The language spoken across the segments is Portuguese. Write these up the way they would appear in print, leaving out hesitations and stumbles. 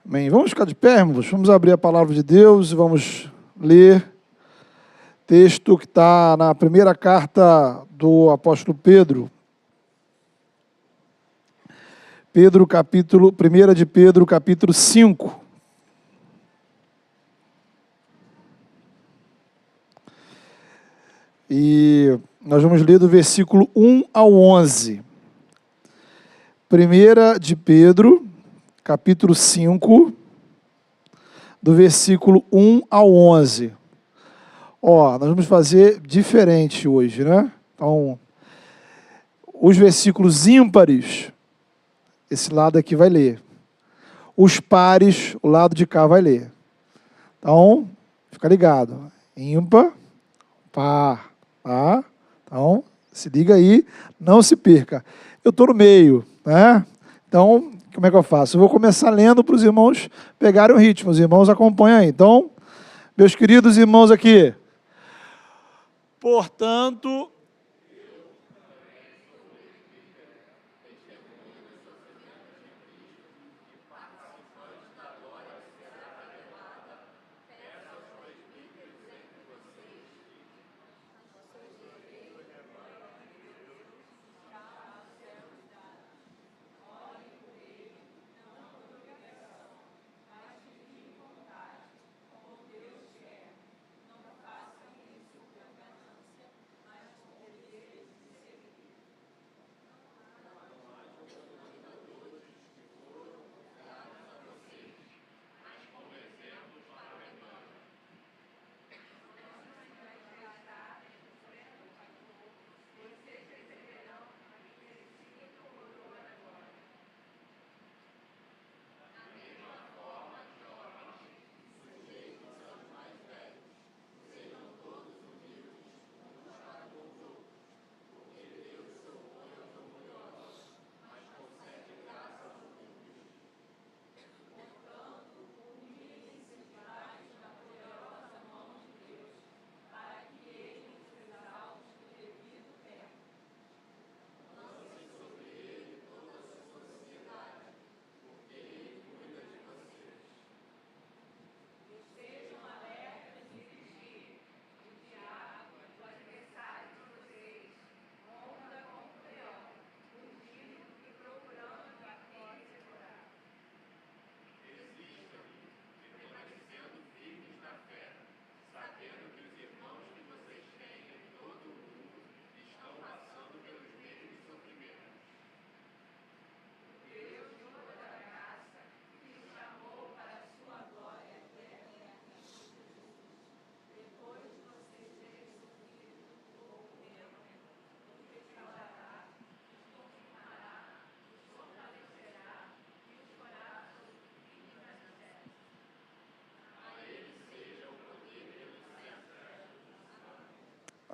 Amém. Vamos ficar de pé, irmãos? Vamos abrir a palavra de Deus e vamos ler texto que está na primeira carta do apóstolo Pedro. Primeira de Pedro, capítulo 5. E nós vamos ler do versículo 1 ao 11. Primeira de Pedro, capítulo 5, do versículo 1 ao 11. Nós vamos fazer diferente hoje, né? Então, os versículos ímpares, esse lado aqui vai ler. Os pares, o lado de cá vai ler. Então, fica ligado. Ímpar, par, tá? Então, se liga aí, não se perca. Eu estou no meio, né? Então, como é que eu faço? Eu vou começar lendo para os irmãos pegarem o ritmo. Os irmãos acompanham aí. Então, meus queridos irmãos aqui. Portanto,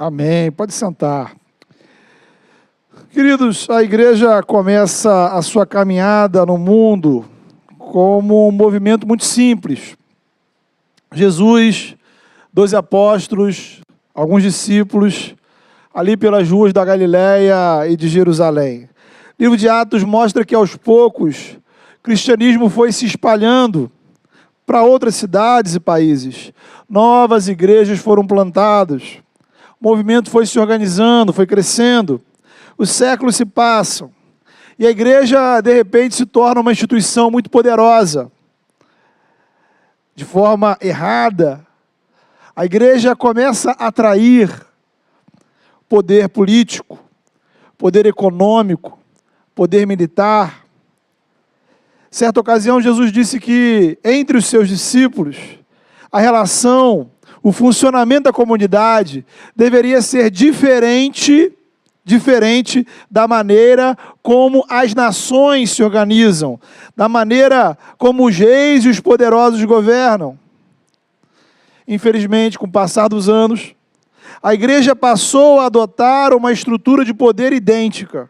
amém. Pode sentar. Queridos, a igreja começa a sua caminhada no mundo como um movimento muito simples. Jesus, 12 apóstolos, alguns discípulos, ali pelas ruas da Galileia e de Jerusalém. O livro de Atos mostra que aos poucos o cristianismo foi se espalhando para outras cidades e países. Novas igrejas foram plantadas. O movimento foi se organizando, foi crescendo. Os séculos se passam. E a igreja, de repente, se torna uma instituição muito poderosa. De forma errada, a igreja começa a atrair poder político, poder econômico, poder militar. Certa ocasião, Jesus disse que, entre os seus discípulos, a relação, o funcionamento da comunidade deveria ser diferente da maneira como as nações se organizam, da maneira como os reis e os poderosos governam. Infelizmente, com o passar dos anos, a igreja passou a adotar uma estrutura de poder idêntica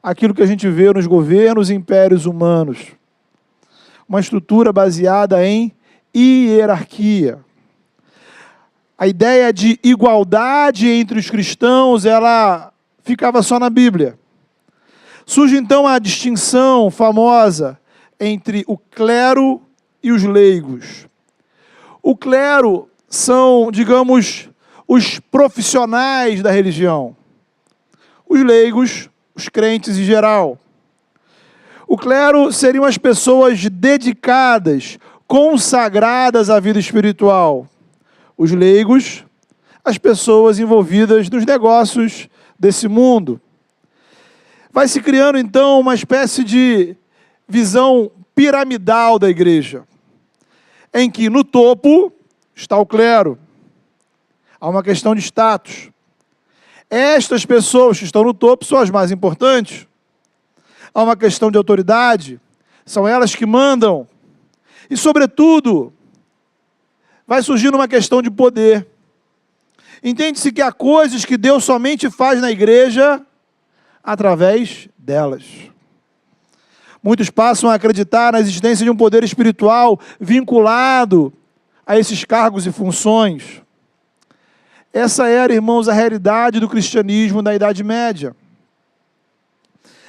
àquilo que a gente vê nos governos e impérios humanos. Uma estrutura baseada em hierarquia. A ideia de igualdade entre os cristãos, ela ficava só na Bíblia. Surge então a distinção famosa entre o clero e os leigos. O clero são, digamos, os profissionais da religião. Os leigos, os crentes em geral. O clero seriam as pessoas dedicadas, consagradas à vida espiritual. Os leigos, as pessoas envolvidas nos negócios desse mundo. Vai se criando, então, uma espécie de visão piramidal da igreja, em que no topo está o clero. Há uma questão de status. Estas pessoas que estão no topo são as mais importantes. Há uma questão de autoridade, são elas que mandam. E, sobretudo, vai surgindo uma questão de poder. Entende-se que há coisas que Deus somente faz na igreja através delas. Muitos passam a acreditar na existência de um poder espiritual vinculado a esses cargos e funções. Essa era, irmãos, a realidade do cristianismo na Idade Média.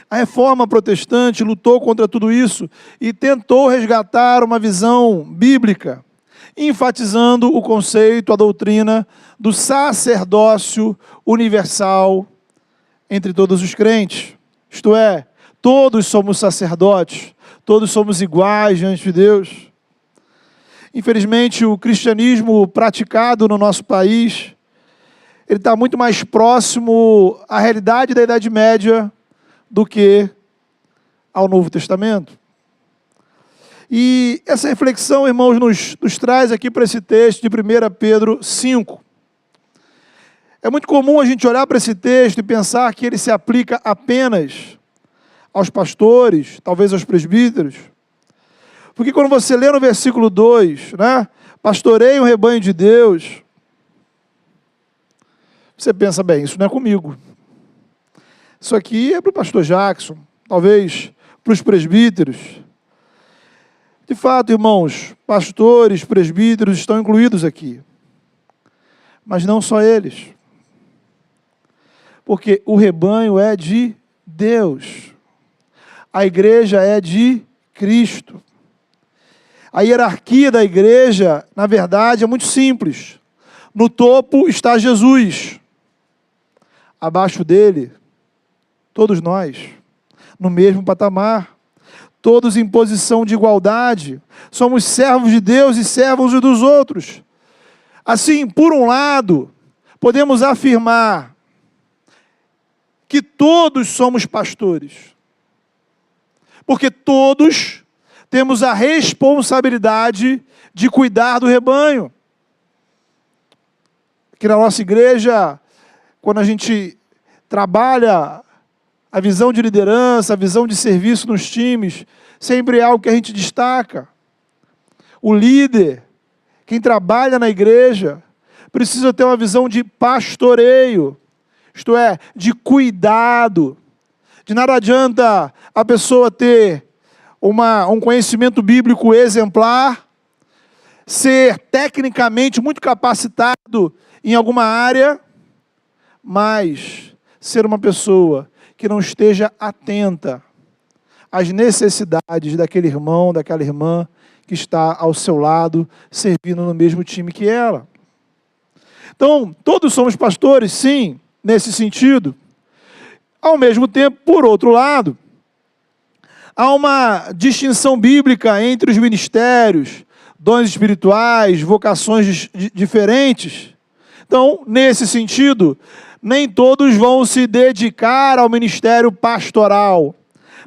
A Reforma Protestante lutou contra tudo isso e tentou resgatar uma visão bíblica, enfatizando o conceito, a doutrina do sacerdócio universal entre todos os crentes. Isto é, todos somos sacerdotes, todos somos iguais diante de Deus. Infelizmente, o cristianismo praticado no nosso país, ele está muito mais próximo à realidade da Idade Média do que ao Novo Testamento. E essa reflexão, irmãos, nos traz aqui para esse texto de 1 Pedro 5. É muito comum a gente olhar para esse texto e pensar que ele se aplica apenas aos pastores, talvez aos presbíteros. Porque quando você lê no versículo 2, né, pastorei o rebanho de Deus, você pensa, bem, isso não é comigo. Isso aqui é para o pastor Jackson, talvez para os presbíteros. De fato, irmãos, pastores, presbíteros estão incluídos aqui. Mas não só eles. Porque o rebanho é de Deus. A igreja é de Cristo. A hierarquia da igreja, na verdade, é muito simples. No topo está Jesus. Abaixo dele, todos nós, no mesmo patamar, todos em posição de igualdade, somos servos de Deus e servos uns dos outros. Assim, por um lado, podemos afirmar que todos somos pastores, porque todos temos a responsabilidade de cuidar do rebanho. Aqui na nossa igreja, quando a gente trabalha a visão de liderança, a visão de serviço nos times, sempre é algo que a gente destaca. O líder, quem trabalha na igreja, precisa ter uma visão de pastoreio, isto é, de cuidado. De nada adianta a pessoa ter um conhecimento bíblico exemplar, ser tecnicamente muito capacitado em alguma área, mas ser uma pessoa que não esteja atenta às necessidades daquele irmão, daquela irmã que está ao seu lado, servindo no mesmo time que ela. Então, todos somos pastores, sim, nesse sentido. Ao mesmo tempo, por outro lado, há uma distinção bíblica entre os ministérios, dons espirituais, vocações diferentes. Então, nesse sentido, nem todos vão se dedicar ao ministério pastoral,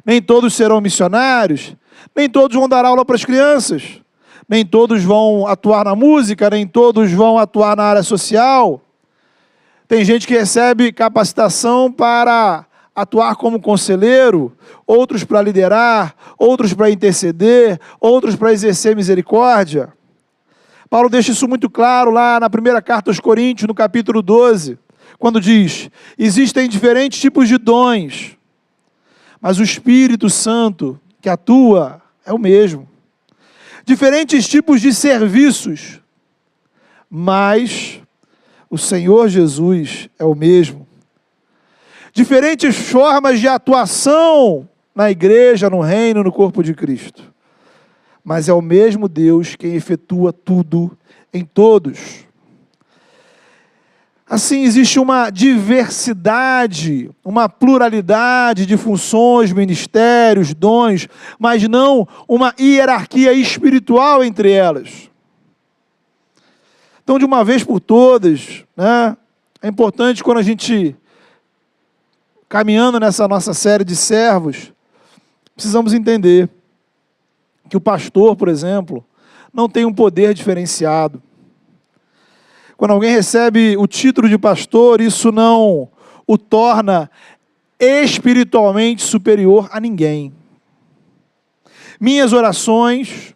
nem todos serão missionários, nem todos vão dar aula para as crianças, nem todos vão atuar na música, nem todos vão atuar na área social. Tem gente que recebe capacitação para atuar como conselheiro, outros para liderar, outros para interceder, outros para exercer misericórdia. Paulo deixa isso muito claro lá na primeira carta aos Coríntios, no capítulo 12, quando diz: existem diferentes tipos de dons, mas o Espírito Santo que atua é o mesmo. Diferentes tipos de serviços, mas o Senhor Jesus é o mesmo. Diferentes formas de atuação na igreja, no reino, no corpo de Cristo. mas é o mesmo Deus quem efetua tudo em todos. Assim, existe uma diversidade, uma pluralidade de funções, ministérios, dons, mas não uma hierarquia espiritual entre elas. Então, de uma vez por todas, né, é importante quando a gente, caminhando nessa nossa série de servos, precisamos entender que o pastor, por exemplo, não tem um poder diferenciado. Quando alguém recebe o título de pastor, isso não o torna espiritualmente superior a ninguém. Minhas orações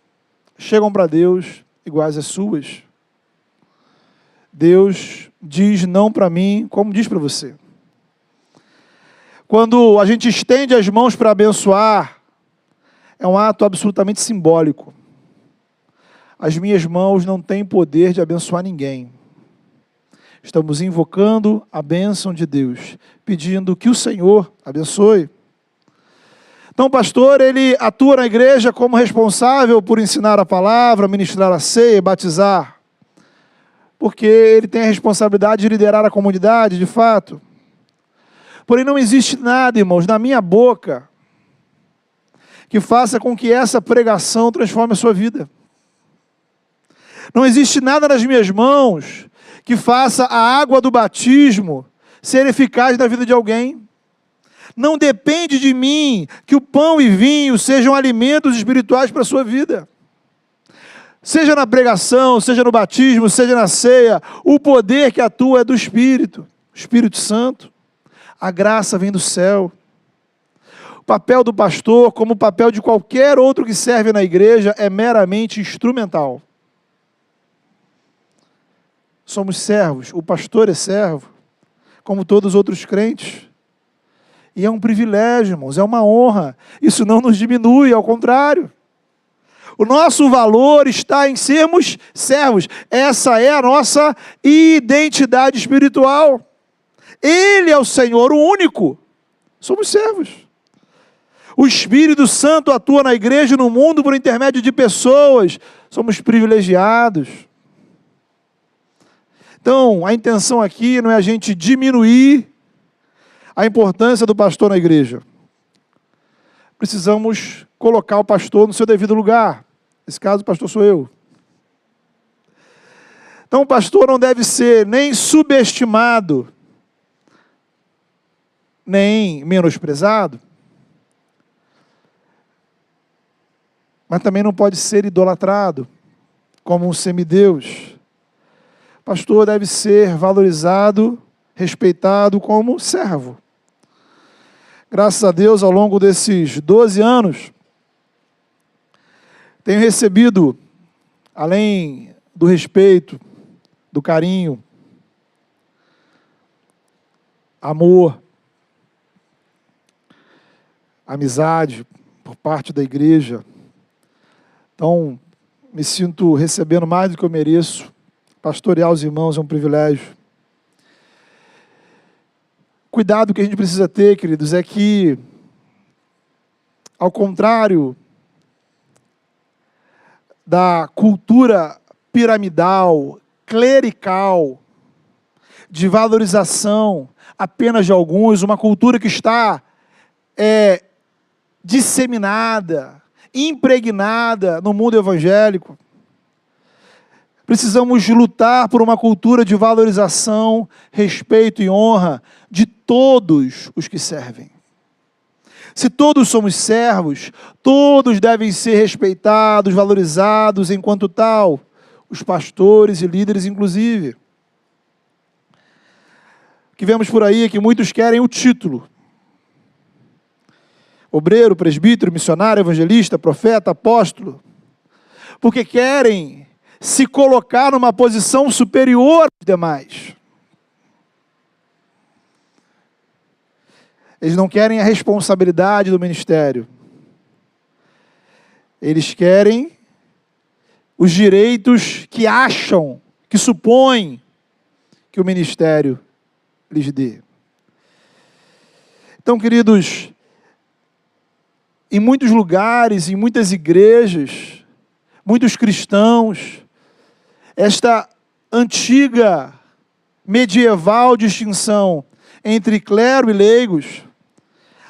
chegam para Deus iguais às suas. Deus diz não para mim, como diz para você. Quando a gente estende as mãos para abençoar, é um ato absolutamente simbólico. As minhas mãos não têm poder de abençoar ninguém. Estamos invocando a bênção de Deus, pedindo que o Senhor abençoe. Então, o pastor, ele atua na igreja como responsável por ensinar a palavra, ministrar a ceia, batizar. Porque ele tem a responsabilidade de liderar a comunidade, de fato. Porém, não existe nada, irmãos, na minha boca, que faça com que essa pregação transforme a sua vida. Não existe nada nas minhas mãos que faça a água do batismo ser eficaz na vida de alguém. Não depende de mim que o pão e vinho sejam alimentos espirituais para a sua vida. Seja na pregação, seja no batismo, seja na ceia, o poder que atua é do Espírito, o Espírito Santo. A graça vem do céu. O papel do pastor, como o papel de qualquer outro que serve na igreja, é meramente instrumental. Somos servos, o pastor é servo, como todos os outros crentes. E é um privilégio, irmãos, é uma honra. Isso não nos diminui, ao contrário. O nosso valor está em sermos servos. Essa é a nossa identidade espiritual. Ele é o Senhor, o único. Somos servos. O Espírito Santo atua na igreja e no mundo por intermédio de pessoas. Somos privilegiados. Então, a intenção aqui não é a gente diminuir a importância do pastor na igreja. Precisamos colocar o pastor no seu devido lugar. Nesse caso, o pastor sou eu. Então, o pastor não deve ser nem subestimado, nem menosprezado, mas também não pode ser idolatrado como um semideus. O pastor deve ser valorizado, respeitado como servo. Graças a Deus, ao longo desses 12 anos, tenho recebido, além do respeito, do carinho, amor, amizade por parte da igreja. Então, me sinto recebendo mais do que eu mereço. Pastorear os irmãos é um privilégio. Cuidado que a gente precisa ter, queridos, é que, ao contrário da cultura piramidal, clerical, de valorização apenas de alguns, uma cultura que está disseminada, impregnada no mundo evangélico. Precisamos lutar por uma cultura de valorização, respeito e honra de todos os que servem. Se todos somos servos, todos devem ser respeitados, valorizados enquanto tal, os pastores e líderes inclusive. O que vemos por aí é que muitos querem o título. Obreiro, presbítero, missionário, evangelista, profeta, apóstolo. Porque querem se colocar numa posição superior aos demais. Eles não querem a responsabilidade do ministério. Eles querem os direitos que acham, que supõem que o ministério lhes dê. Então, queridos, em muitos lugares, em muitas igrejas, muitos cristãos, esta antiga medieval distinção entre clero e leigos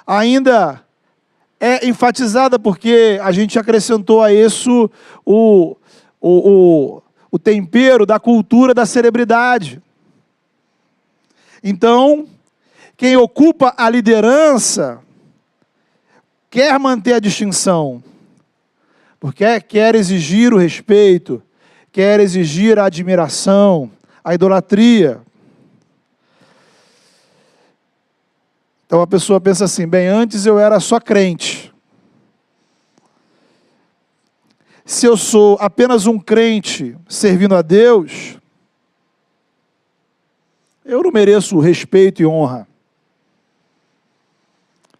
ainda é enfatizada, porque a gente acrescentou a isso o tempero da cultura da celebridade. Então, quem ocupa a liderança quer manter a distinção, porque quer exigir o respeito, quer exigir a admiração, a idolatria. Então a pessoa pensa assim: bem, antes eu era só crente. Se eu sou apenas um crente servindo a Deus, eu não mereço respeito e honra.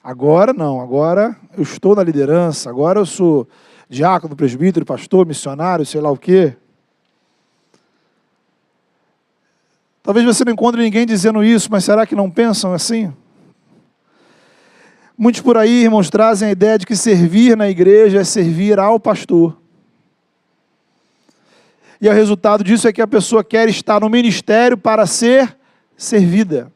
Agora não, agora eu estou na liderança, agora eu sou diácono, presbítero, pastor, missionário, sei lá o quê. Talvez você não encontre ninguém dizendo isso, mas será que não pensam assim? Muitos por aí, irmãos, trazem a ideia de que servir na igreja é servir ao pastor. E o resultado disso é que a pessoa quer estar no ministério para ser servida.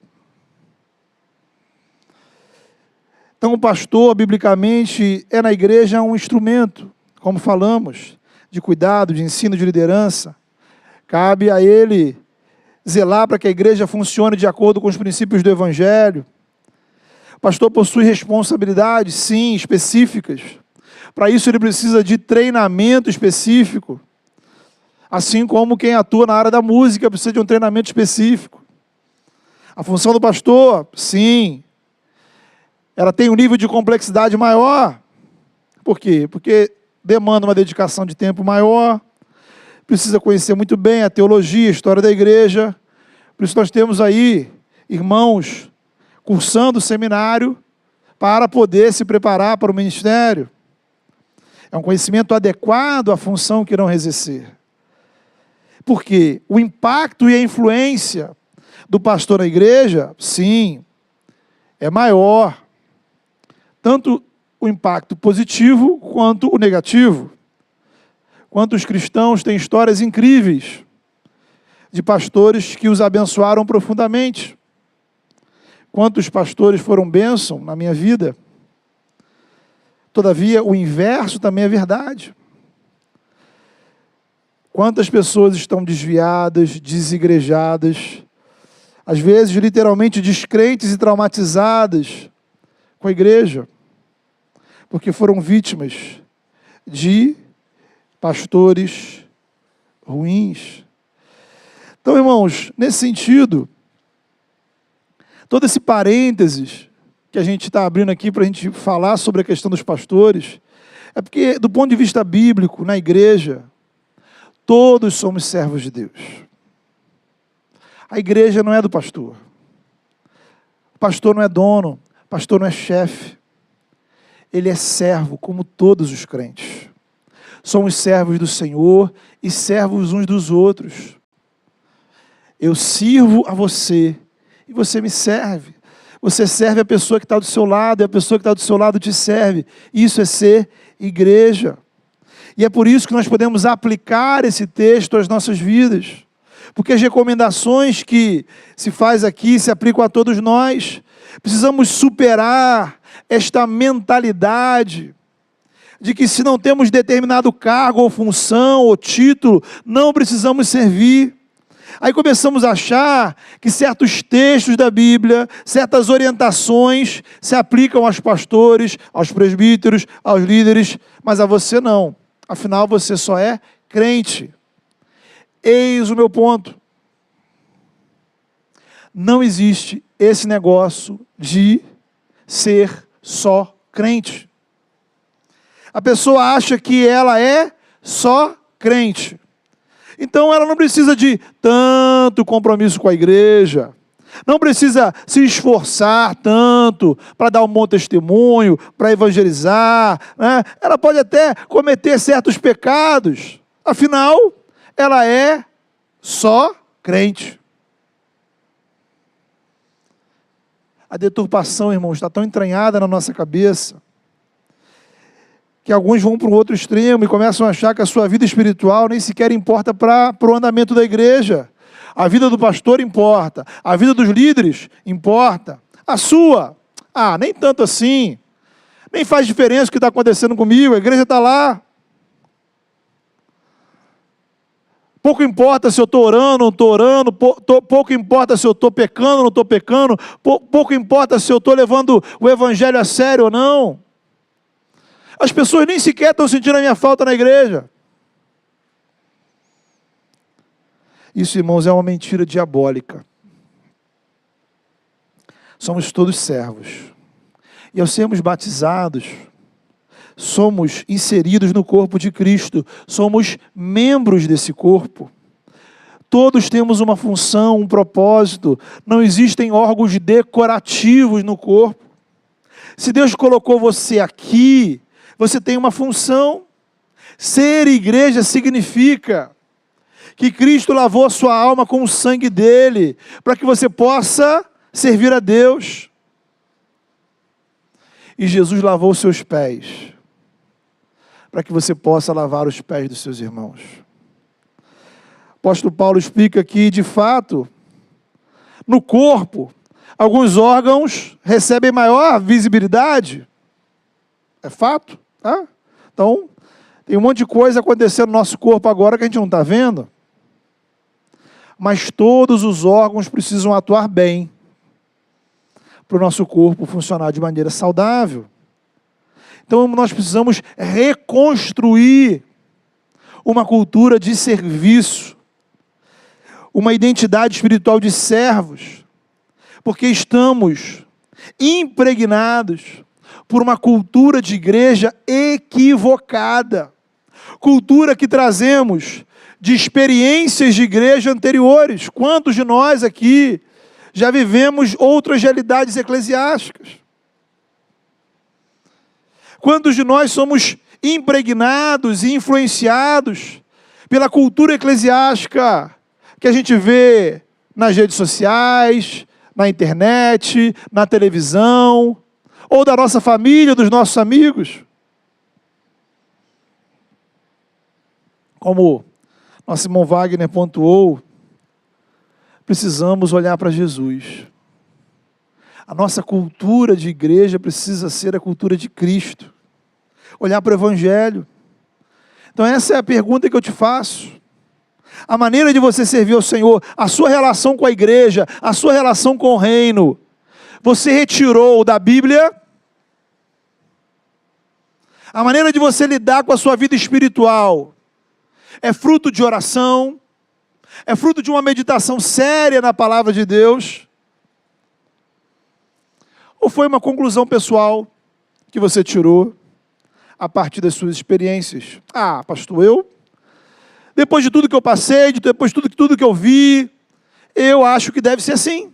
Então o pastor, biblicamente, é na igreja um instrumento, como falamos, de cuidado, de ensino, de liderança. Cabe a ele zelar para que a igreja funcione de acordo com os princípios do Evangelho. O pastor possui responsabilidades, sim, específicas. Para isso ele precisa de treinamento específico. Assim como quem atua na área da música precisa de um treinamento específico. A função do pastor, sim, ela tem um nível de complexidade maior. Por quê? Porque demanda uma dedicação de tempo maior, precisa conhecer muito bem a teologia, a história da igreja. Por isso nós temos aí irmãos cursando o seminário para poder se preparar para o ministério. É um conhecimento adequado à função que irão exercer. Porque o impacto e a influência do pastor na igreja, sim, é maior. Tanto o impacto positivo quanto o negativo. Quantos cristãos têm histórias incríveis de pastores que os abençoaram profundamente. Quantos pastores foram bênção na minha vida. Todavia, o inverso também é verdade. Quantas pessoas estão desviadas, desigrejadas, às vezes literalmente descrentes e traumatizadas com a igreja, porque foram vítimas de pastores ruins. Então, irmãos, nesse sentido, todo esse parênteses que a gente está abrindo aqui para a gente falar sobre a questão dos pastores, é porque, do ponto de vista bíblico, na igreja, todos somos servos de Deus. A igreja não é do pastor. O pastor não é dono, o pastor não é chefe. Ele é servo, como todos os crentes. Somos servos do Senhor e servos uns dos outros. Eu sirvo a você e você me serve. Você serve a pessoa que está do seu lado e a pessoa que está do seu lado te serve. Isso é ser igreja. E é por isso que nós podemos aplicar esse texto às nossas vidas. Porque as recomendações que se faz aqui se aplicam a todos nós. Precisamos superar esta mentalidade de que se não temos determinado cargo ou função ou título, não precisamos servir. Aí começamos a achar que certos textos da Bíblia, certas orientações se aplicam aos pastores, aos presbíteros, aos líderes, mas a você não. Afinal, você só é crente. Eis o meu ponto. Não existe esse negócio de ser só crente. A pessoa acha que ela é só crente. Então ela não precisa de tanto compromisso com a igreja, não precisa se esforçar tanto para dar um bom testemunho, para evangelizar, né? Ela pode até cometer certos pecados, afinal, ela é só crente. A deturpação, irmãos, está tão entranhada na nossa cabeça, que alguns vão para o outro extremo e começam a achar que a sua vida espiritual nem sequer importa para o andamento da igreja. A vida do pastor importa, a vida dos líderes importa. A sua, nem tanto assim. Nem faz diferença o que está acontecendo comigo, a igreja está lá. Pouco importa se eu estou orando ou não estou orando, pouco importa se eu estou pecando ou não estou pecando, pouco importa se eu estou levando o evangelho a sério ou não. As pessoas nem sequer estão sentindo a minha falta na igreja. Isso, irmãos, é uma mentira diabólica. Somos todos servos. E ao sermos batizados, somos inseridos no corpo de Cristo. Somos membros desse corpo. Todos temos uma função, um propósito. Não existem órgãos decorativos no corpo. Se Deus colocou você aqui, você tem uma função. Ser igreja significa que Cristo lavou a sua alma com o sangue dele, para que você possa servir a Deus. E Jesus lavou os seus pés, para que você possa lavar os pés dos seus irmãos. O apóstolo Paulo explica que, de fato, no corpo, alguns órgãos recebem maior visibilidade. É fato, tá? Então, tem um monte de coisa acontecendo no nosso corpo agora que a gente não está vendo. Mas todos os órgãos precisam atuar bem para o nosso corpo funcionar de maneira saudável. Então nós precisamos reconstruir uma cultura de serviço, uma identidade espiritual de servos, porque estamos impregnados por uma cultura de igreja equivocada, cultura que trazemos de experiências de igreja anteriores. Quantos de nós aqui já vivemos outras realidades eclesiásticas? Quantos de nós somos impregnados e influenciados pela cultura eclesiástica que a gente vê nas redes sociais, na internet, na televisão, ou da nossa família, dos nossos amigos? Como nosso irmão Wagner pontuou, precisamos olhar para Jesus. A nossa cultura de igreja precisa ser a cultura de Cristo. Olhar para o Evangelho. Então essa é a pergunta que eu te faço. A maneira de você servir ao Senhor, a sua relação com a igreja, a sua relação com o reino, você retirou da Bíblia? A maneira de você lidar com a sua vida espiritual é fruto de oração? É fruto de uma meditação séria na palavra de Deus? Ou foi uma conclusão pessoal que você tirou a partir das suas experiências? Pastor, depois de tudo que eu passei, depois de tudo que eu vi, eu acho que deve ser assim.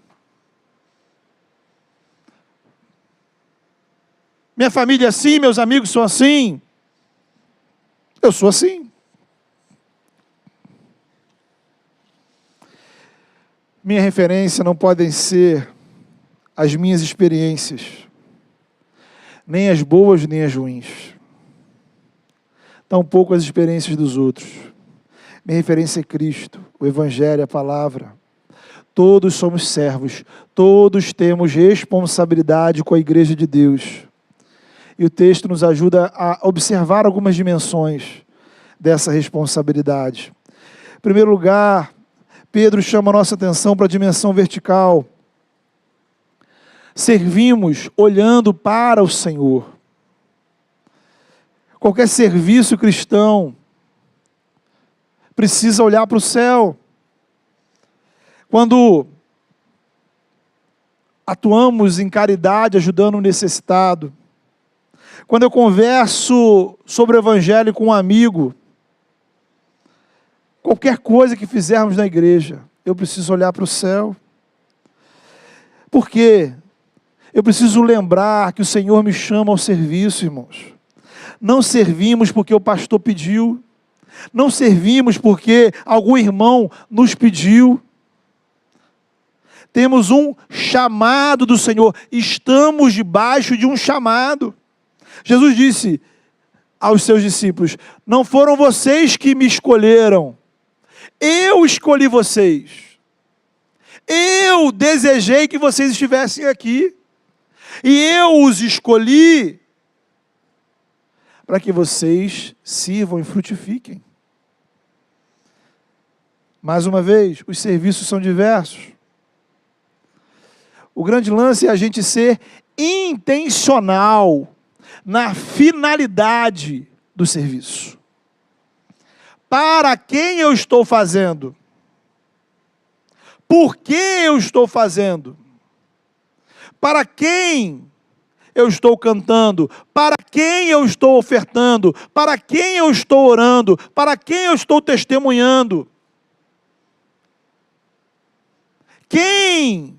Minha família é assim, meus amigos são assim. Eu sou assim. Minha referência não podem ser as minhas experiências, nem as boas, nem as ruins. Tampouco as experiências dos outros. Minha referência é Cristo, o Evangelho, a palavra. Todos somos servos, todos temos responsabilidade com a igreja de Deus. E o texto nos ajuda a observar algumas dimensões dessa responsabilidade. Em primeiro lugar, Pedro chama a nossa atenção para a dimensão vertical. Servimos olhando para o Senhor. Qualquer serviço cristão precisa olhar para o céu. Quando atuamos em caridade, ajudando o necessitado, quando eu converso sobre o Evangelho com um amigo, qualquer coisa que fizermos na igreja, eu preciso olhar para o céu. Por quê? Eu preciso lembrar que o Senhor me chama ao serviço, irmãos. Não servimos porque o pastor pediu. Não servimos porque algum irmão nos pediu. Temos um chamado do Senhor. Estamos debaixo de um chamado. Jesus disse: aos seus discípulos: não foram vocês que me escolheram, eu escolhi vocês. Eu desejei que vocês estivessem aqui. E eu os escolhi para que vocês sirvam e frutifiquem. Mais uma vez, os serviços são diversos. O grande lance é a gente ser intencional na finalidade do serviço. Para quem eu estou fazendo? Por que eu estou fazendo? Para quem eu estou cantando? Para quem eu estou ofertando? Para quem eu estou orando? Para quem eu estou testemunhando? Quem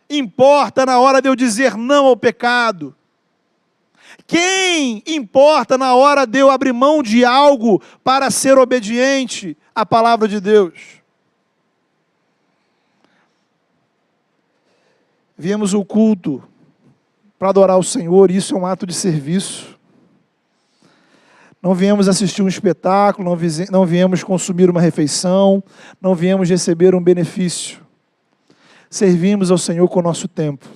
importa na hora de eu dizer não ao pecado? Quem importa na hora de eu abrir mão de algo para ser obediente à palavra de Deus? Viemos ao culto para adorar o Senhor, isso é um ato de serviço. Não viemos assistir um espetáculo, não viemos consumir uma refeição, não viemos receber um benefício. Servimos ao Senhor com o nosso tempo,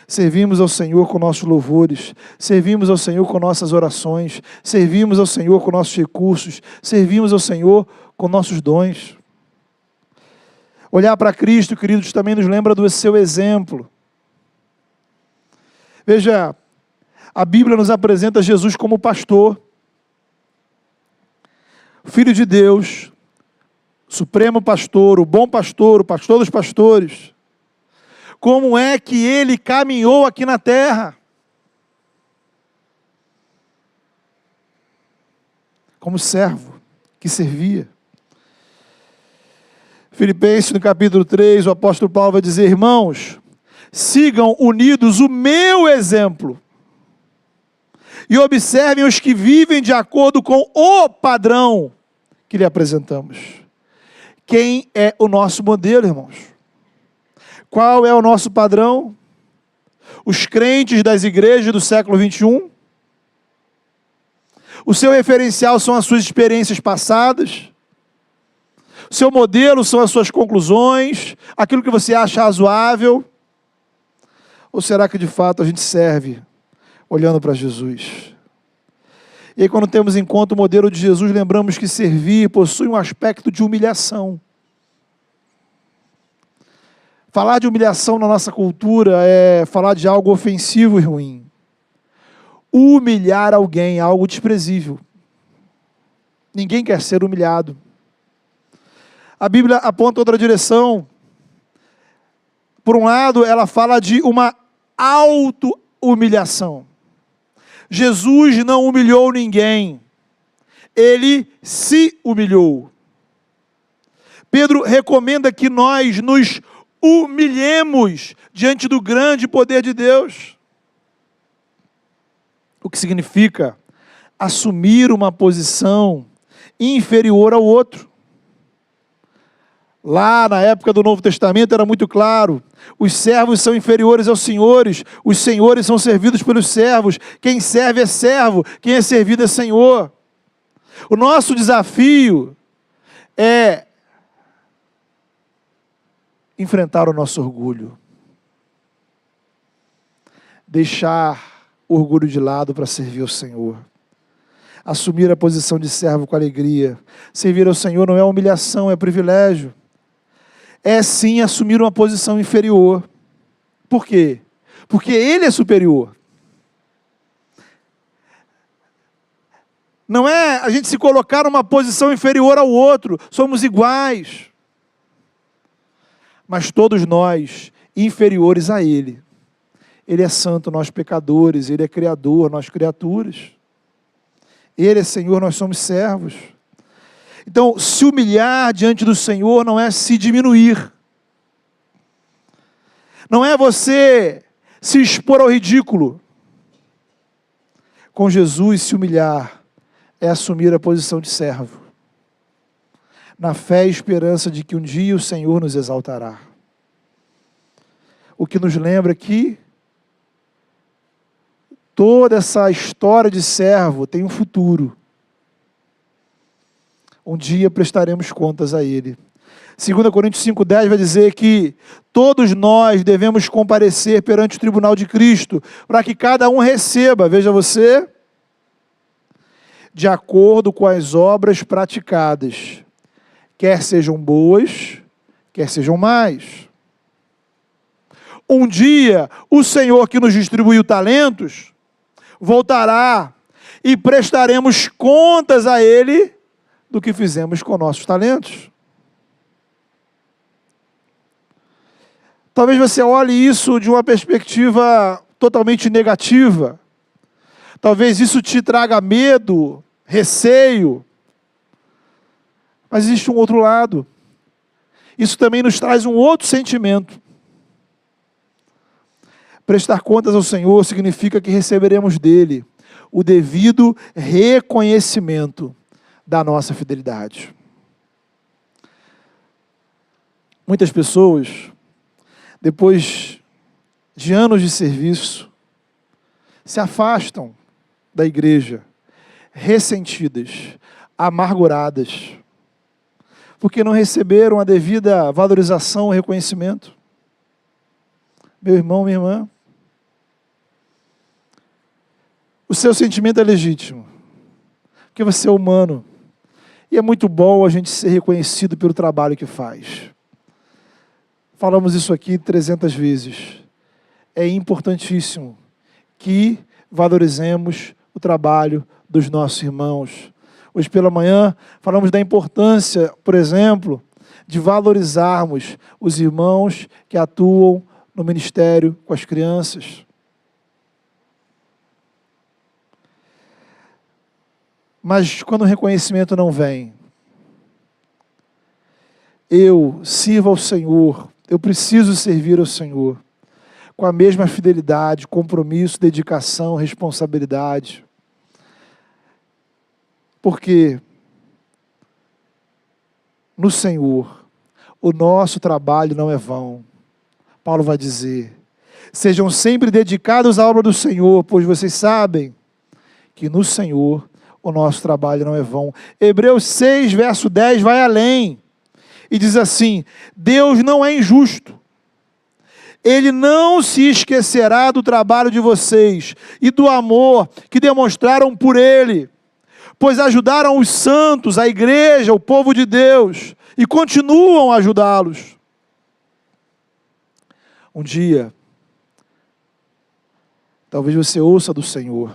servimos ao Senhor com nossos louvores, servimos ao Senhor com nossas orações, servimos ao Senhor com nossos recursos, servimos ao Senhor com nossos dons. Olhar para Cristo, queridos, também nos lembra do seu exemplo. Veja, a Bíblia nos apresenta Jesus como pastor, Filho de Deus, Supremo Pastor, o bom pastor, o pastor dos pastores. Como é que ele caminhou aqui na terra? Como servo que servia. Filipenses, no capítulo 3, o apóstolo Paulo vai dizer: irmãos, sigam unidos o meu exemplo e observem os que vivem de acordo com o padrão que lhe apresentamos. Quem é o nosso modelo, irmãos? Qual é o nosso padrão? Os crentes das igrejas do século 21? O seu referencial são as suas experiências passadas? O seu modelo são as suas conclusões? Aquilo que você acha razoável? Ou será que de fato a gente serve olhando para Jesus? E aí, quando temos em conta o modelo de Jesus, lembramos que servir possui um aspecto de humilhação. Falar de humilhação na nossa cultura é falar de algo ofensivo e ruim. Humilhar alguém é algo desprezível. Ninguém quer ser humilhado. A Bíblia aponta outra direção. Por um lado, ela fala de uma auto-humilhação. Jesus não humilhou ninguém. Ele se humilhou. Pedro recomenda que nós nos humilhemos diante do grande poder de Deus. O que significa assumir uma posição inferior ao outro. Lá na época do Novo Testamento era muito claro: os servos são inferiores aos senhores, os senhores são servidos pelos servos, quem serve é servo, quem é servido é senhor. O nosso desafio é enfrentar o nosso orgulho, deixar o orgulho de lado para servir ao Senhor, assumir a posição de servo com alegria. Servir ao Senhor não é humilhação, é privilégio. É sim assumir uma posição inferior. Por quê? Porque Ele é superior. Não é a gente se colocar numa posição inferior ao outro, somos iguais. Mas todos nós, inferiores a Ele. Ele é santo, nós pecadores. Ele é criador, nós criaturas. Ele é Senhor, nós somos servos. Então, se humilhar diante do Senhor não é se diminuir. Não é você se expor ao ridículo. Com Jesus, se humilhar é assumir a posição de servo, na fé e esperança de que um dia o Senhor nos exaltará. O que nos lembra que Toda essa história de servo tem um futuro. Um dia prestaremos contas a ele. 2 Coríntios 5,10 vai dizer que todos nós devemos comparecer perante o tribunal de Cristo, para que cada um receba, veja você, de acordo com as obras praticadas, quer sejam boas, quer sejam más. Um dia, o Senhor que nos distribuiu talentos, voltará e prestaremos contas a Ele do que fizemos com nossos talentos. Talvez você olhe isso de uma perspectiva totalmente negativa. Talvez isso te traga medo, receio. Mas existe um outro lado. Isso também nos traz um outro sentimento. Prestar contas ao Senhor significa que receberemos dele o devido reconhecimento da nossa fidelidade. Muitas pessoas, depois de anos de serviço, se afastam da igreja, ressentidas, amarguradas, porque não receberam a devida valorização e reconhecimento. Meu irmão, minha irmã, o seu sentimento é legítimo, porque você é humano, e é muito bom a gente ser reconhecido pelo trabalho que faz. Falamos isso aqui 300 vezes. É importantíssimo que valorizemos o trabalho dos nossos irmãos. Hoje pela manhã falamos da importância, por exemplo, de valorizarmos os irmãos que atuam no ministério com as crianças. Mas quando o reconhecimento não vem, eu sirvo ao Senhor, eu preciso servir ao Senhor, com a mesma fidelidade, compromisso, dedicação, responsabilidade. Porque no Senhor, o nosso trabalho não é vão. Paulo vai dizer, sejam sempre dedicados à obra do Senhor, pois vocês sabem que no Senhor o nosso trabalho não é vão. Hebreus 6, verso 10 vai além e diz assim, Deus não é injusto. Ele não se esquecerá do trabalho de vocês e do amor que demonstraram por Ele, pois ajudaram os santos, a igreja, o povo de Deus, e continuam a ajudá-los. Um dia, talvez você ouça do Senhor,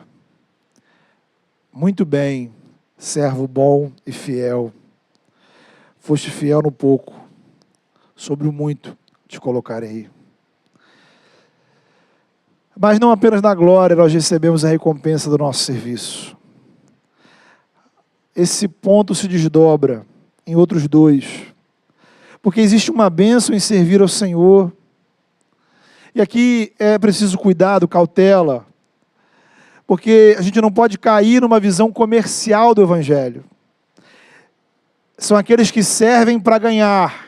muito bem, servo bom e fiel, foste fiel no pouco, sobre o muito te colocarei. Mas não apenas na glória nós recebemos a recompensa do nosso serviço. Esse ponto se desdobra em outros dois, porque existe uma bênção em servir ao Senhor, e aqui é preciso cuidado, cautela, porque a gente não pode cair numa visão comercial do Evangelho. São aqueles que servem para ganhar.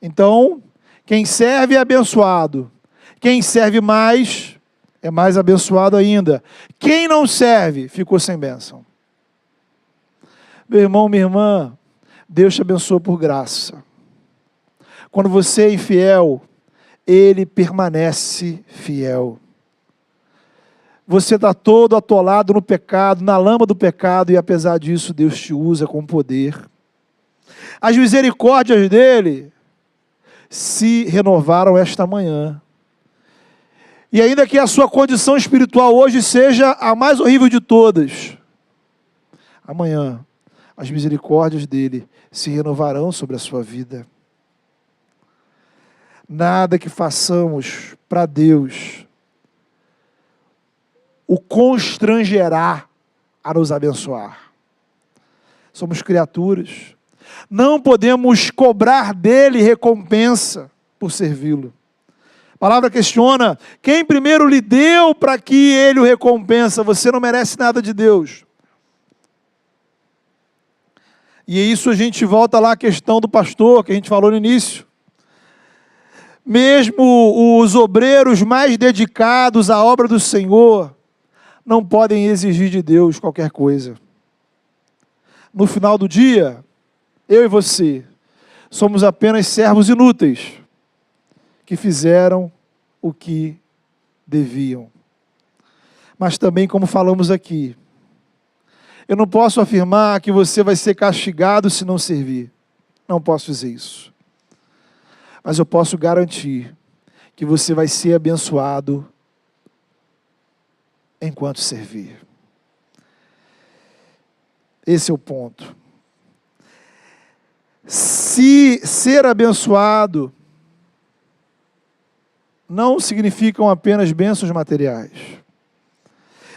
Então, quem serve é abençoado. Quem serve mais, é mais abençoado ainda. Quem não serve, ficou sem bênção. Meu irmão, minha irmã, Deus te abençoa por graça. Quando você é infiel, Ele permanece fiel. Você está todo atolado no pecado, na lama do pecado, e apesar disso, Deus te usa com poder. As misericórdias dEle se renovaram esta manhã. E ainda que a sua condição espiritual hoje seja a mais horrível de todas, amanhã as misericórdias dEle se renovarão sobre a sua vida. Nada que façamos para Deus o constrangerá a nos abençoar. Somos criaturas. Não podemos cobrar dele recompensa por servi-lo. A palavra questiona, quem primeiro lhe deu para que ele o recompensa? Você não merece nada de Deus. E é isso a gente volta lá à questão do pastor, que a gente falou no início. Mesmo os obreiros mais dedicados à obra do Senhor não podem exigir de Deus qualquer coisa. No final do dia, eu e você somos apenas servos inúteis que fizeram o que deviam. Mas também, como falamos aqui, eu não posso afirmar que você vai ser castigado se não servir. Não posso dizer isso. Mas eu posso garantir que você vai ser abençoado enquanto servir. Esse é o ponto. Se ser abençoado não significam apenas bênçãos materiais.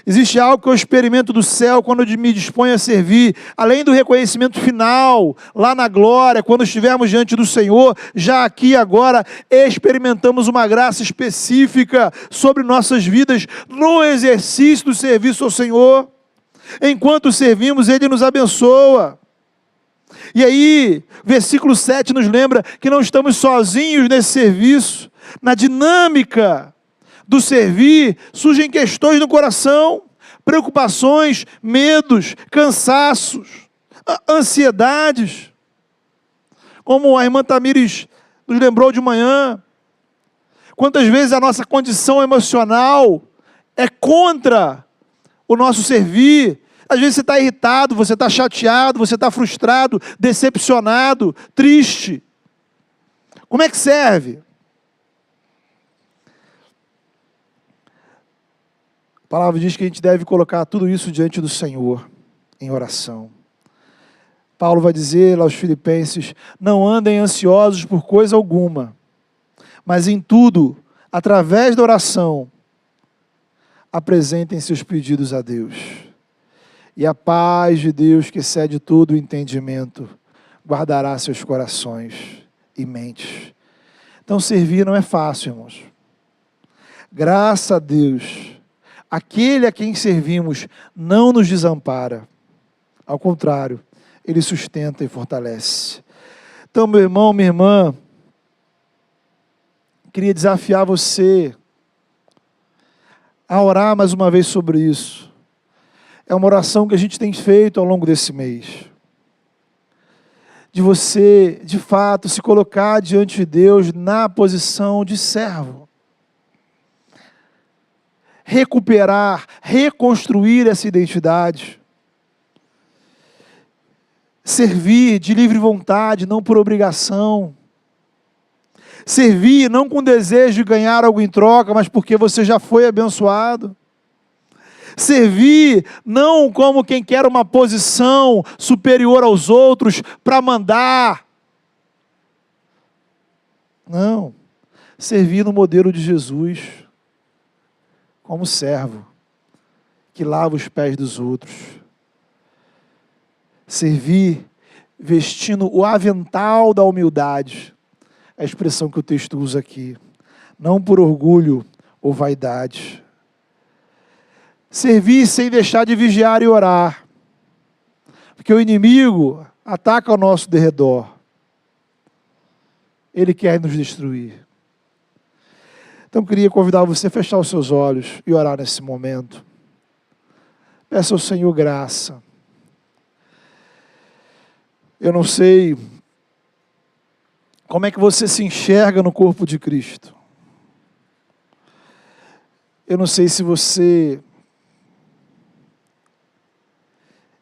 Existe algo que eu experimento do céu quando eu me disponho a servir, além do reconhecimento final, lá na glória, quando estivermos diante do Senhor, já aqui agora experimentamos uma graça específica sobre nossas vidas no exercício do serviço ao Senhor. Enquanto servimos, Ele nos abençoa. E aí, versículo 7 nos lembra que não estamos sozinhos nesse serviço. Na dinâmica do servir, surgem questões no coração, preocupações, medos, cansaços, ansiedades. Como a irmã Tamires nos lembrou de manhã, quantas vezes a nossa condição emocional é contra o nosso servir. Às vezes você está irritado, você está chateado, você está frustrado, decepcionado, triste. Como é que serve? A palavra diz que a gente deve colocar tudo isso diante do Senhor, em oração. Paulo vai dizer aos Filipenses, não andem ansiosos por coisa alguma, mas em tudo, através da oração, apresentem seus pedidos a Deus. E a paz de Deus, que excede todo o entendimento, guardará seus corações e mentes. Então servir não é fácil, irmãos. Graças a Deus, aquele a quem servimos não nos desampara. Ao contrário, Ele sustenta e fortalece. Então, meu irmão, minha irmã, queria desafiar você a orar mais uma vez sobre isso. É uma oração que a gente tem feito ao longo desse mês. De você, de fato, se colocar diante de Deus na posição de servo. Recuperar, reconstruir essa identidade. Servir de livre vontade, não por obrigação. Servir não com desejo de ganhar algo em troca, mas porque você já foi abençoado. Servir não como quem quer uma posição superior aos outros para mandar. Não. Servir no modelo de Jesus, como servo, que lava os pés dos outros. Servir vestindo o avental da humildade, é a expressão que o texto usa aqui, não por orgulho ou vaidade. Servir sem deixar de vigiar e orar, porque o inimigo ataca ao nosso derredor, ele quer nos destruir. Então eu queria convidar você a fechar os seus olhos e orar nesse momento. Peça ao Senhor graça. Eu não sei como é que você se enxerga no corpo de Cristo. Eu não sei se você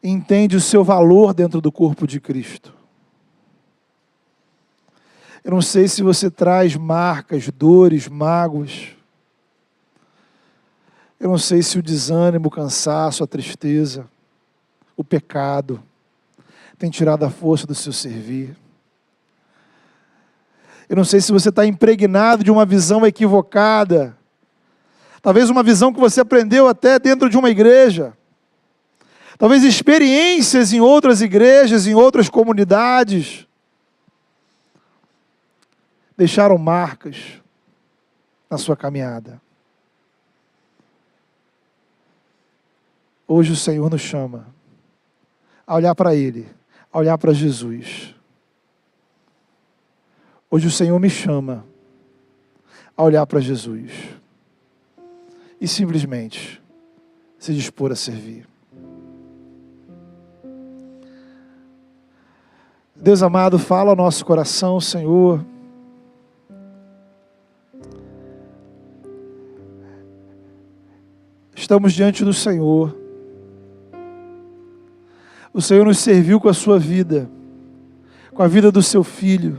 entende o seu valor dentro do corpo de Cristo. Eu não sei se você traz marcas, dores, mágoas. Eu não sei se o desânimo, o cansaço, a tristeza, o pecado tem tirado a força do seu servir. Eu não sei se você está impregnado de uma visão equivocada. Talvez uma visão que você aprendeu até dentro de uma igreja. Talvez experiências em outras igrejas, em outras comunidades, deixaram marcas na sua caminhada. Hoje o Senhor nos chama a olhar para Ele, a olhar para Jesus. Hoje o Senhor me chama a olhar para Jesus e simplesmente se dispor a servir. Deus amado, fala ao nosso coração, Senhor. Estamos diante do Senhor. O Senhor nos serviu com a sua vida, com a vida do seu Filho.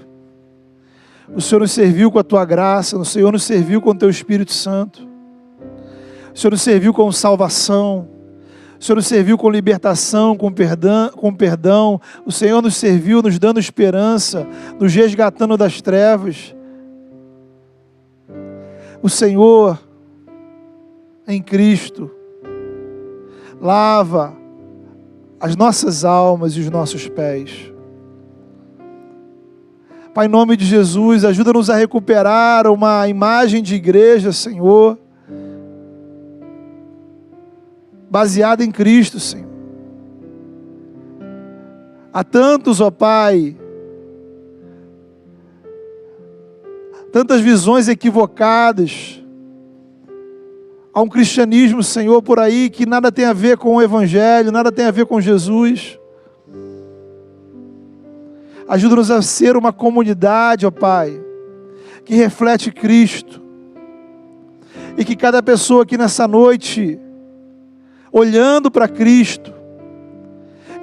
O Senhor nos serviu com a tua graça, o Senhor nos serviu com o teu Espírito Santo. O Senhor nos serviu com salvação. O Senhor nos serviu com libertação, com perdão. O Senhor nos serviu nos dando esperança, nos resgatando das trevas. O Senhor, em Cristo, lava as nossas almas e os nossos pés. Pai, em nome de Jesus, ajuda-nos a recuperar uma imagem de igreja, Senhor, baseada em Cristo, Senhor. Há tantos, ó Pai, tantas visões equivocadas. Há um cristianismo, Senhor, por aí que nada tem a ver com o Evangelho, nada tem a ver com Jesus. Ajuda-nos a ser uma comunidade, ó Pai, que reflete Cristo. E que cada pessoa aqui nessa noite, olhando para Cristo,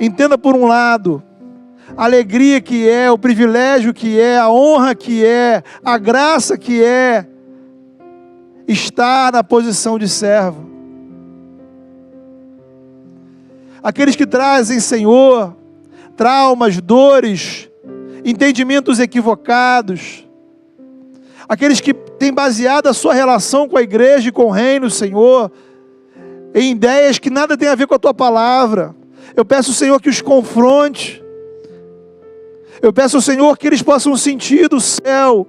entenda por um lado, a alegria que é, o privilégio que é, a honra que é, a graça que é, estar na posição de servo. Aqueles que trazem, Senhor, traumas, dores, entendimentos equivocados, aqueles que têm baseado a sua relação com a igreja e com o reino, Senhor, em ideias que nada tem a ver com a tua palavra. Eu peço, Senhor, que os confronte. Eu peço, Senhor, que eles possam sentir do céu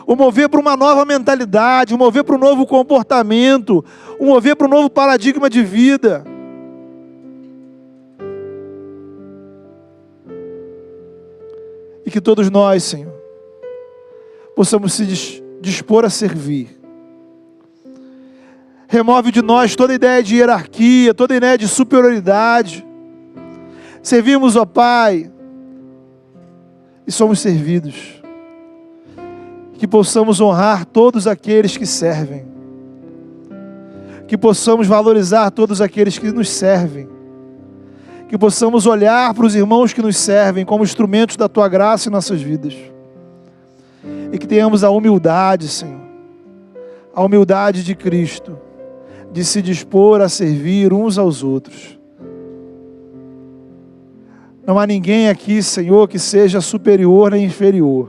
o mover para uma nova mentalidade, o mover para um novo comportamento, o mover para um novo paradigma de vida. E que todos nós, Senhor, possamos se dispor a servir. Remove de nós toda ideia de hierarquia, toda ideia de superioridade. Servimos, ó Pai, e somos servidos. Que possamos honrar todos aqueles que servem. Que possamos valorizar todos aqueles que nos servem. Que possamos olhar para os irmãos que nos servem como instrumentos da Tua graça em nossas vidas. E que tenhamos a humildade, Senhor, a humildade de Cristo, de se dispor a servir uns aos outros. Não há ninguém aqui, Senhor, que seja superior nem inferior.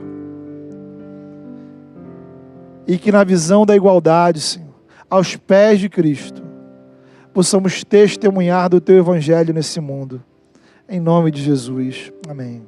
E que na visão da igualdade, Senhor, aos pés de Cristo, possamos testemunhar do Teu Evangelho nesse mundo. Em nome de Jesus. Amém.